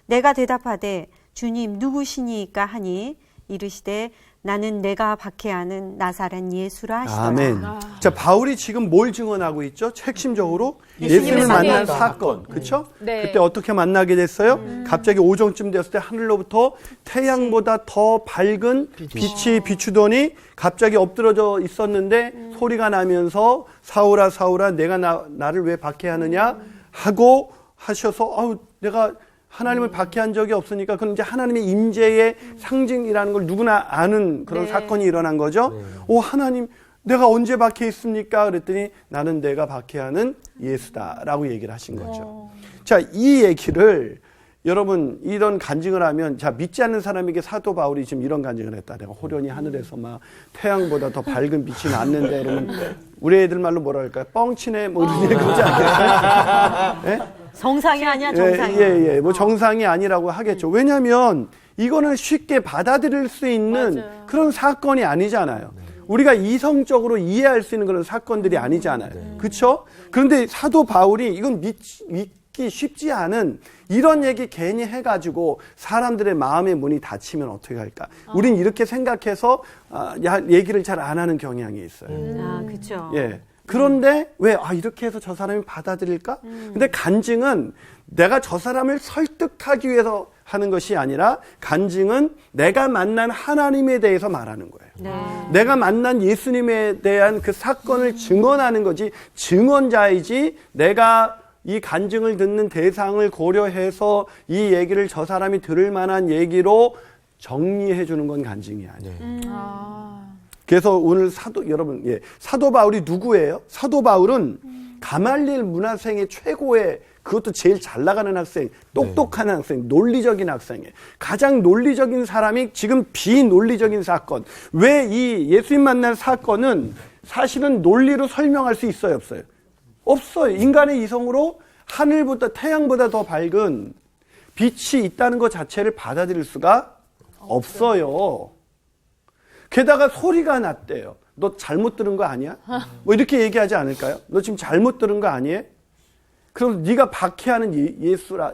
내가 대답하되 주님 누구시니까 하니 이르시되 나는 내가 박해하는 나사렛 예수라 하시더라. 아멘. 자, 바울이 지금 뭘 증언하고 있죠? 핵심적으로 예수님을 만난 사건. 그렇죠? 네. 그때 어떻게 만나게 됐어요? 갑자기 오정쯤 되었을 때 하늘로부터 태양보다 더 밝은 빛이 비추더니 갑자기 엎드러져 있었는데 소리가 나면서 사울아 사울아 내가 나를 왜 박해하느냐 하고 하셔서 아우 내가 하나님을 박해한 적이 없으니까 그건 이제 하나님의 임재의 상징이라는 걸 누구나 아는 그런 사건이 일어난 거죠. 오 하나님 내가 언제 박해했습니까? 그랬더니 나는 내가 박해하는 예수다라고 얘기를 하신 거죠. 자, 이 얘기를 여러분 이런 간증을 하면 자 믿지 않는 사람에게 사도 바울이 지금 이런 간증을 했다. 내가 호련히 하늘에서 막 태양보다 더 밝은 빛이 났는데 그러면 우리 애들 말로 뭐라 할까요? 뻥치네 뭐 이런 얘기 그러지 않겠어요? 네? 정상이 아니야 정상이. 뭐 정상이 아니라고 하겠죠. 왜냐하면 이거는 쉽게 받아들일 수 있는 그런 사건이 아니잖아요. 우리가 이성적으로 이해할 수 있는 그런 사건들이 아니잖아요. 그렇죠? 그런데 사도 바울이 이건 믿기 쉽지 않은 이런 얘기 괜히 해가지고 사람들의 마음의 문이 닫히면 어떻게 할까? 우린 이렇게 생각해서 얘기를 잘 안 하는 경향이 있어요. 아 그렇죠. 예. 그런데 왜 이렇게 해서 저 사람이 받아들일까? 근데 간증은 내가 저 사람을 설득하기 위해서 하는 것이 아니라 간증은 내가 만난 하나님에 대해서 말하는 거예요. 네. 내가 만난 예수님에 대한 그 사건을 증언하는 거지 증언자이지 내가 이 간증을 듣는 대상을 고려해서 이 얘기를 저 사람이 들을 만한 얘기로 정리해 주는 건 간증이 아니에요. 그래서 오늘 여러분, 사도 바울이 누구예요? 사도 바울은 가말리엘 문화생의 최고의 그것도 제일 잘 나가는 학생, 똑똑한 학생, 논리적인 학생이에요. 가장 논리적인 사람이 지금 비논리적인 사건. 왜 이 예수님 만난 사건은 사실은 논리로 설명할 수 있어요, 없어요? 없어요. 인간의 이성으로 하늘보다 태양보다 더 밝은 빛이 있다는 것 자체를 받아들일 수가 없어요. 게다가 소리가 났대요. 너 잘못 들은 거 아니야? 뭐 이렇게 얘기하지 않을까요? 너 지금 잘못 들은 거 아니에요? 그럼 네가 박해하는 예수라.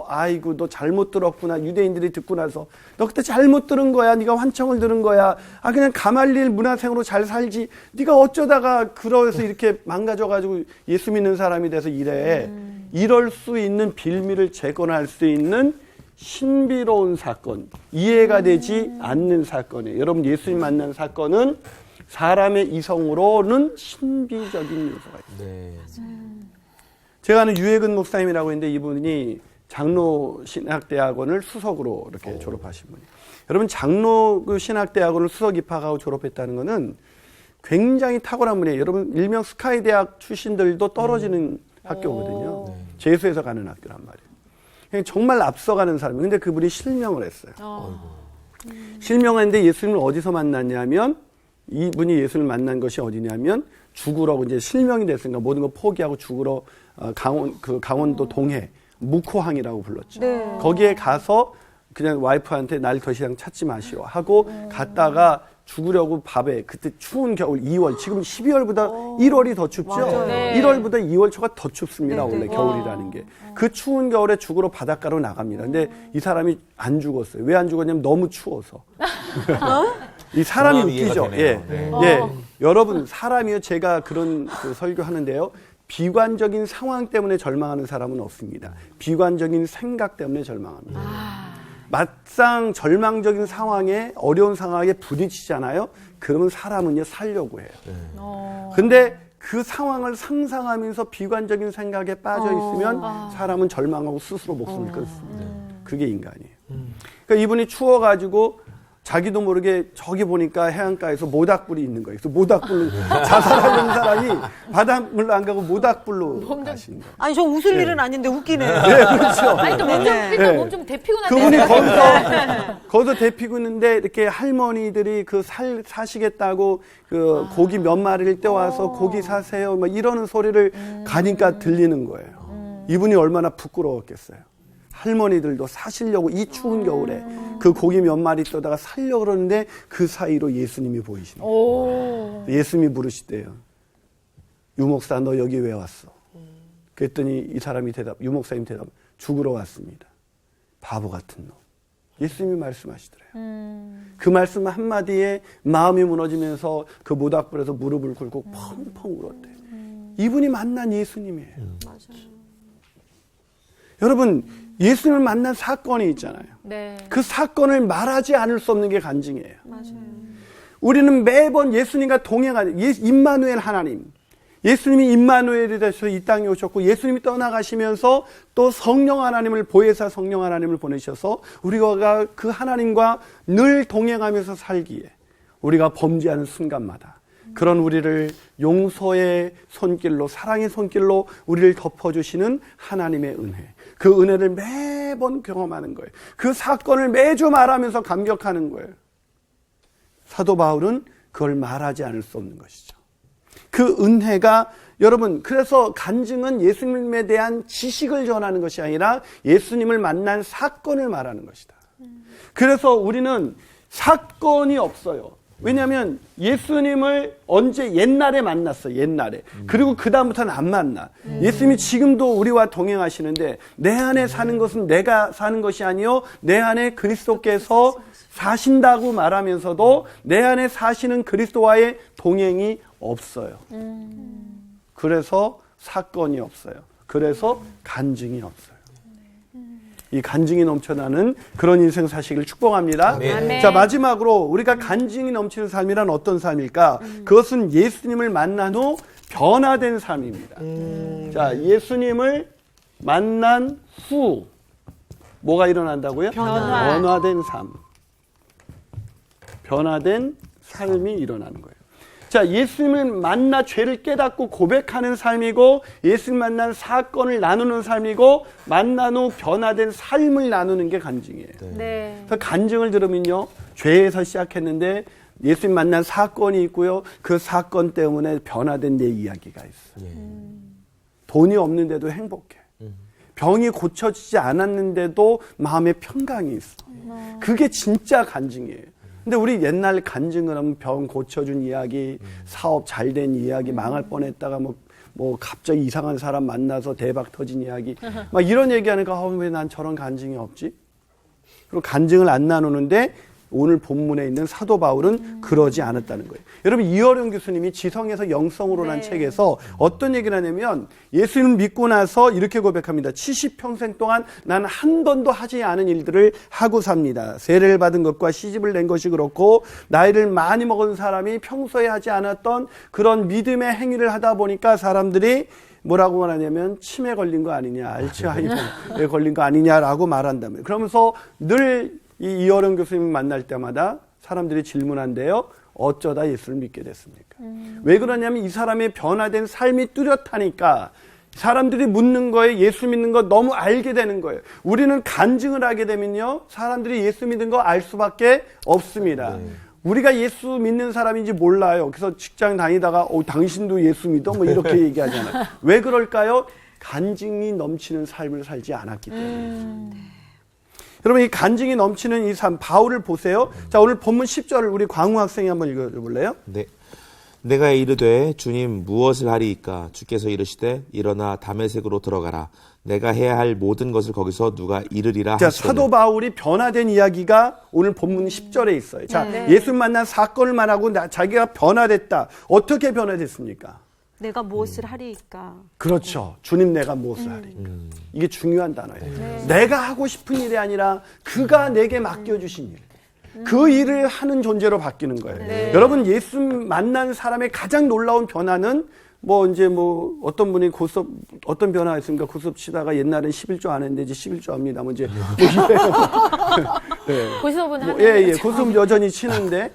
아이고 너 잘못 들었구나. 유대인들이 듣고 나서 너 그때 잘못 들은 거야. 네가 환청을 들은 거야. 그냥 가말리엘 문화생으로 잘 살지. 네가 어쩌다가 그러해서 이렇게 망가져가지고 예수 믿는 사람이 돼서 이래. 이럴 수 있는 빌미를 재건할 수 있는 신비로운 사건, 이해가 되지 않는 사건이에요. 여러분 예수님 만난 사건은 사람의 이성으로는 신비적인 요소가 있어요. 네. 제가 아는 유해근 목사님이라고 있는데 이분이 장로신학대학원을 수석으로 이렇게 졸업하신 분이에요. 여러분 장로 신학대학원을 수석 입학하고 졸업했다는 것은 굉장히 탁월한 분이에요. 여러분 일명 스카이대학 출신들도 떨어지는 학교거든요. 재수해서 가는 학교란 말이에요. 정말 앞서가는 사람이에요. 근데 그분이 실명을 했어요. 실명했는데 예수님을 어디서 만났냐면 이분이 예수님을 만난 것이 어디냐면 죽으러 이제 실명이 됐으니까 모든 거 포기하고 죽으러 강원도 동해 묵호항이라고 불렀죠. 네. 거기에 가서 그냥 와이프한테 날 더 이상 찾지 마시오 하고 갔다가 죽으려고 밥에 그때 추운 겨울 2월 지금 12월보다 1월이 더 춥죠. 네. 1월보다 2월 초가 더 춥습니다. 네, 원래 네. 겨울이라는 게. 그 추운 겨울에 죽으러 바닷가로 나갑니다. 근데 이 사람이 안 죽었어요. 왜 안 죽었냐면 너무 추워서. 이 사람이 웃기죠. 예. 예. 여러분 사람이요. 제가 그런 설교하는데요. 비관적인 상황 때문에 절망하는 사람은 없습니다. 비관적인 생각 때문에 절망합니다. 막상 절망적인 상황에 어려운 상황에 부딪히잖아요. 그러면 사람은요 살려고 해요. 근데 그 상황을 상상하면서 비관적인 생각에 빠져 있으면 사람은 절망하고 스스로 목숨을 끊습니다. 그게 인간이에요. 그러니까 이분이 추워가지고 자기도 모르게 저기 보니까 해안가에서 모닥불이 있는 거예요. 그래서 모닥불로 자살하려는 사람이 바닷물로 안 가고 모닥불로 가신 거예요. 아니 저 웃을 일은 아닌데 웃기네. 네, 그렇죠. 아니, 또 몸 좀 데피고 그분이 나서. 거기서 데피고 있는데 이렇게 할머니들이 그 사시겠다고 그 고기 몇 마리를 떼와서 고기 사세요. 막 이러는 소리를 가니까 들리는 거예요. 이분이 얼마나 부끄러웠겠어요. 할머니들도 사시려고 이 추운 겨울에 그 고기 몇 마리 떠다가 살려고 그러는데 그 사이로 예수님이 보이시는 거예요. 예수님이 부르시대요. 유목사 너 여기 왜 왔어? 그랬더니 이 사람이 유 목사님 대답, 죽으러 왔습니다. 바보 같은 놈. 예수님이 말씀하시더래요. 그 말씀 한마디에 마음이 무너지면서 그 모닥불에서 무릎을 꿇고 펑펑 울었대요. 이분이 만난 예수님이에요. 여러분, 예수님을 만난 사건이 있잖아요. 네. 그 사건을 말하지 않을 수 없는 게 간증이에요. 우리는 매번 예수님과 동행하는 임마누엘 하나님, 예수님이 임마누엘이 되셔서 이 땅에 오셨고 예수님이 떠나가시면서 또 성령 하나님을, 보혜사 성령 하나님을 보내셔서 우리가 그 하나님과 늘 동행하면서 살기에 우리가 범죄하는 순간마다 그런 우리를 용서의 손길로, 사랑의 손길로 우리를 덮어주시는 하나님의 은혜, 그 은혜를 매번 경험하는 거예요. 그 사건을 매주 말하면서 감격하는 거예요. 사도 바울은 그걸 말하지 않을 수 없는 것이죠. 그 은혜가, 여러분, 그래서 간증은 예수님에 대한 지식을 전하는 것이 아니라 예수님을 만난 사건을 말하는 것이다. 그래서 우리는 사건이 없어요. 왜냐하면 예수님을 언제 옛날에 만났어요. 옛날에. 그리고 그 다음부터는 안 만나. 예수님이 지금도 우리와 동행하시는데 내 안에 사는 것은 내가 사는 것이 아니요 내 안에 그리스도께서 사신다고 말하면서도 내 안에 사시는 그리스도와의 동행이 없어요. 그래서 사건이 없어요. 그래서 간증이 없어요. 이 간증이 넘쳐나는 그런 인생 사시기를 축복합니다. 아멘. 자, 마지막으로 우리가 간증이 넘치는 삶이란 어떤 삶일까? 그것은 예수님을 만난 후 변화된 삶입니다. 자, 예수님을 만난 후 뭐가 일어난다고요? 변화된 삶. 변화된 삶이 일어나는 거예요. 자, 예수님을 만나 죄를 깨닫고 고백하는 삶이고, 예수님 만난 사건을 나누는 삶이고, 만난 후 변화된 삶을 나누는 게 간증이에요. 네. 그래서 간증을 들으면요, 죄에서 시작했는데 예수님 만난 사건이 있고요, 그 사건 때문에 변화된 내 이야기가 있어요. 돈이 없는데도 행복해. 병이 고쳐지지 않았는데도 마음에 평강이 있어. 그게 진짜 간증이에요. 근데 우리 옛날 간증을 하면 병 고쳐준 이야기, 사업 잘된 이야기, 망할 뻔했다가 뭐 갑자기 이상한 사람 만나서 대박 터진 이야기, 막 이런 얘기하니까 왜 난 저런 간증이 없지? 그리고 간증을 안 나누는데 오늘 본문에 있는 사도 바울은 그러지 않았다는 거예요. 여러분, 이어령 교수님이 지성에서 영성으로라는 책에서 어떤 얘기를 하냐면 예수님을 믿고 나서 이렇게 고백합니다. 70평생 동안 나는 한 번도 하지 않은 일들을 하고 삽니다. 세례를 받은 것과 시집을 낸 것이 그렇고 나이를 많이 먹은 사람이 평소에 하지 않았던 그런 믿음의 행위를 하다 보니까 사람들이 뭐라고 말하냐면 치매 걸린 거 아니냐, 알츠하이머에 걸린 거 아니냐라고 말한다면, 그러면서 늘 이 이어령 교수님 만날 때마다 사람들이 질문한대요. 어쩌다 예수를 믿게 됐습니까? 왜 그러냐면 이 사람의 변화된 삶이 뚜렷하니까 사람들이 묻는 거에 예수 믿는 거 너무 알게 되는 거예요. 우리는 간증을 하게 되면요, 사람들이 예수 믿는 거 알 수밖에 없습니다. 우리가 예수 믿는 사람인지 몰라요. 그래서 직장 다니다가 당신도 예수 믿어? 뭐 이렇게 얘기하잖아요. 왜 그럴까요? 간증이 넘치는 삶을 살지 않았기 때문에. 여러분, 이 간증이 넘치는 이 삶, 바울을 보세요. 자, 오늘 본문 10절을 우리 광우 학생이 한번 읽어볼래요? 네. 내가 이르되 주님 무엇을 하리이까? 주께서 이르시되 일어나 다메섹으로 들어가라. 내가 해야 할 모든 것을 거기서 누가 이르리라 자, 하시거늘. 사도 바울이 변화된 이야기가 오늘 본문 10절에 있어요. 자, 예수 만난 사건을 말하고 자기가 변화됐다. 어떻게 변화됐습니까? 내가 무엇을 하리이까? 그렇죠. 주님, 내가 무엇을 하리까? 이게 중요한 단어예요. 내가 하고 싶은 일이 아니라 그가 내게 맡겨주신 일. 그 일을 하는 존재로 바뀌는 거예요. 여러분, 예수 만난 사람의 가장 놀라운 변화는 어떤 분이 어떤 변화가 있습니까? 고스톱 치다가 옛날엔 11조 안 했는데 이제 11조 합니다. 이래요. 네. 고스톱은 하면 고스톱 여전히 치는데,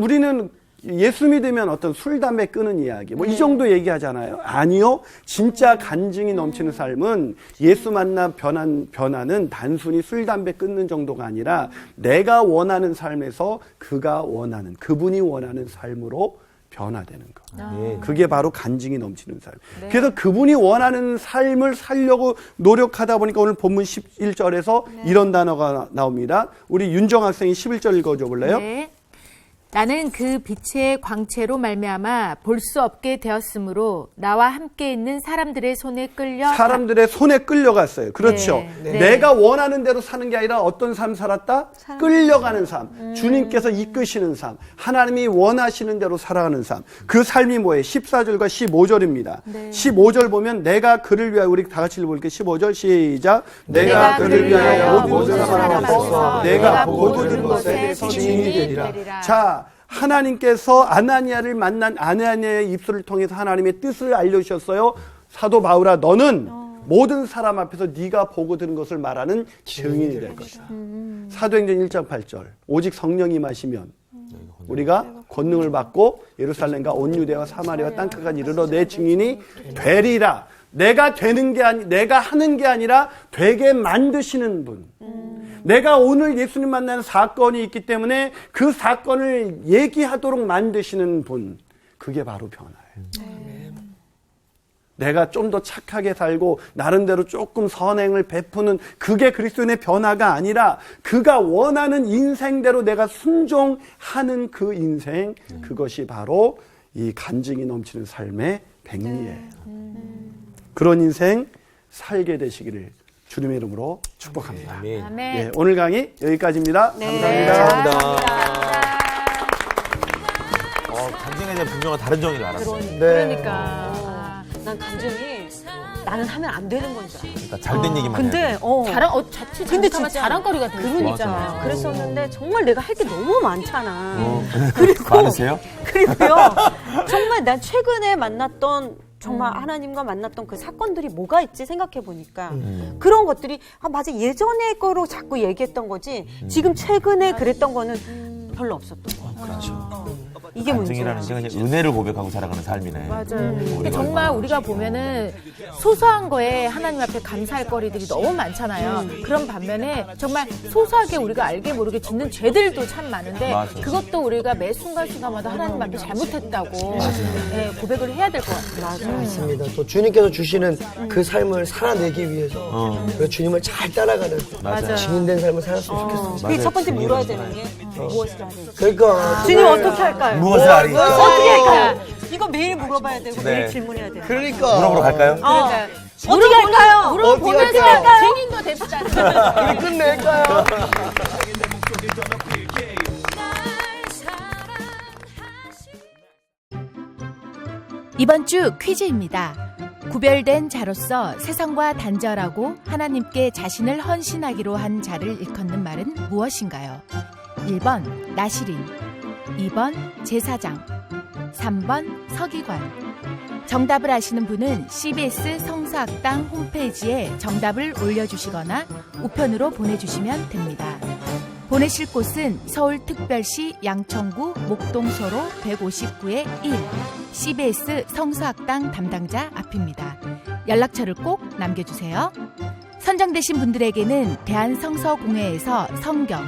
우리는 예수 믿으면 어떤 술, 담배 끊는 이야기, 이 정도 얘기하잖아요. 아니요. 진짜 간증이 넘치는 삶은 예수 만나 변화는 단순히 술, 담배 끊는 정도가 아니라 내가 원하는 삶에서 그분이 원하는 삶으로 변화되는 것. 그게 바로 간증이 넘치는 삶. 그래서 그분이 원하는 삶을 살려고 노력하다 보니까 오늘 본문 11절에서 이런 단어가 나옵니다. 우리 윤정 학생이 11절 읽어줘 볼래요? 네. 나는 그 빛의 광채로 말미암아 볼 수 없게 되었으므로 나와 함께 있는 사람들의 손에 끌려 사람들의 손에 끌려갔어요. 그렇죠. 네. 내가 원하는 대로 사는 게 아니라 어떤 삶 살았다? 끌려가는 삶. 주님께서 이끄시는 삶. 하나님이 원하시는 대로 살아가는 삶. 그 삶이 뭐예요? 14절과 15절입니다. 15절 보면 내가 그를 위하여, 우리 다 같이 읽어볼게요. 15절 시작. 내가 그를 위하여 모든 사람 앞에서 내가 보고 들은 것에 증인이 되리라. 자, 하나님께서 아나니아를 만난 아나니아의 입술을 통해서 하나님의 뜻을 알려주셨어요. 사도 바울아, 너는 모든 사람 앞에서 네가 보고 들은 것을 말하는 증인이 될 것이다. 사도행전 1장 8절. 오직 성령이 임하시면 우리가 권능을 받고 예루살렘과 온 유대와 사마리아와 땅끝까지 이르러 내 증인이 되리라. 내가 되는 게 내가 하는 게 아니라 되게 만드시는 분. 내가 오늘 예수님 만나는 사건이 있기 때문에 그 사건을 얘기하도록 만드시는 분. 그게 바로 변화예요. 내가 좀 더 착하게 살고 나름대로 조금 선행을 베푸는 그게 그리스도인의 변화가 아니라 그가 원하는 인생대로 내가 순종하는 그 인생, 그것이 바로 이 간증이 넘치는 삶의 백미예요. 그런 인생 살게 되시기를 주님의 이름으로 축복합니다. 아멘. 예, 오늘 강의 여기까지입니다. 감사합니다. 간증에 대한 분명한 다른 정의를 알았어요. 그러니까 난 간증이 나는 하면 안 되는 건 줄 알아. 그러니까 잘된 얘기만 근데 해야 돼. 자칫 근데 잘못하면 진짜 자랑거리가 될 수 그러니까 있잖아요. 그랬었는데 정말 내가 할 게 너무 많잖아. 그리고 많으세요? 그리고요. 정말 난 최근에 만났던 정말 하나님과 만났던 그 사건들이 뭐가 있지 생각해 보니까 그런 것들이 맞아 예전의 거로 자꾸 얘기했던 거지 지금 최근에 그랬던 거는 별로 없었던 거야. 그렇죠. 이게 문제야. 간증이라는 게 그냥 은혜를 고백하고 살아가는 삶이네. 맞아요. 근데 정말 우리가 보면은 소소한 거에 하나님 앞에 감사할 거리들이 너무 많잖아요. 그런 반면에 정말 소소하게 우리가 알게 모르게 짓는 죄들도 참 많은데 맞아요. 그것도 우리가 매 순간순간마다 하나님 앞에 잘못했다고 네, 고백을 해야 될 것 같아요. 맞습니다. 또 주님께서 주시는 그 삶을 살아내기 위해서 그리고 주님을 잘 따라가는 맞아요. 증인된 삶을 살았으면 좋겠습니다. 그게 첫 번째 물어야 되는 게 무엇을 해야 되지? 그러니까 주님 어떻게 할까요? 무엇을 하리까? 어떻게 할까요? 이거 매일 물어봐야 되고 네. 매일 질문해야 돼요. 그러니까 물어보러 갈까요? 어떻게 할까요? 물어보면서 증인도 됩시다. 우리 끝낼까요? 이번 주 퀴즈입니다. 구별된 자로서 세상과 단절하고 하나님께 자신을 헌신하기로 한 자를 일컫는 말은 무엇인가요? 1번 나시린, 2번 제사장, 3번 서기관. 정답을 아시는 분은 CBS 성사학당 홈페이지에 정답을 올려주시거나 우편으로 보내주시면 됩니다. 보내실 곳은 서울특별시 양천구 목동서로 159-1 CBS 성서학당 담당자 앞입니다. 연락처를 꼭 남겨주세요. 선정되신 분들에게는 대한성서공회에서 성경,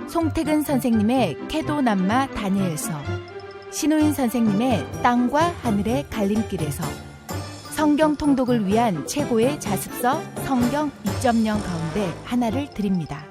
송태근 선생님의 캐도남마 다니엘서, 신우인 선생님의 땅과 하늘의 갈림길에서 성경 통독을 위한 최고의 자습서 성경 2.0 가운데 하나를 드립니다.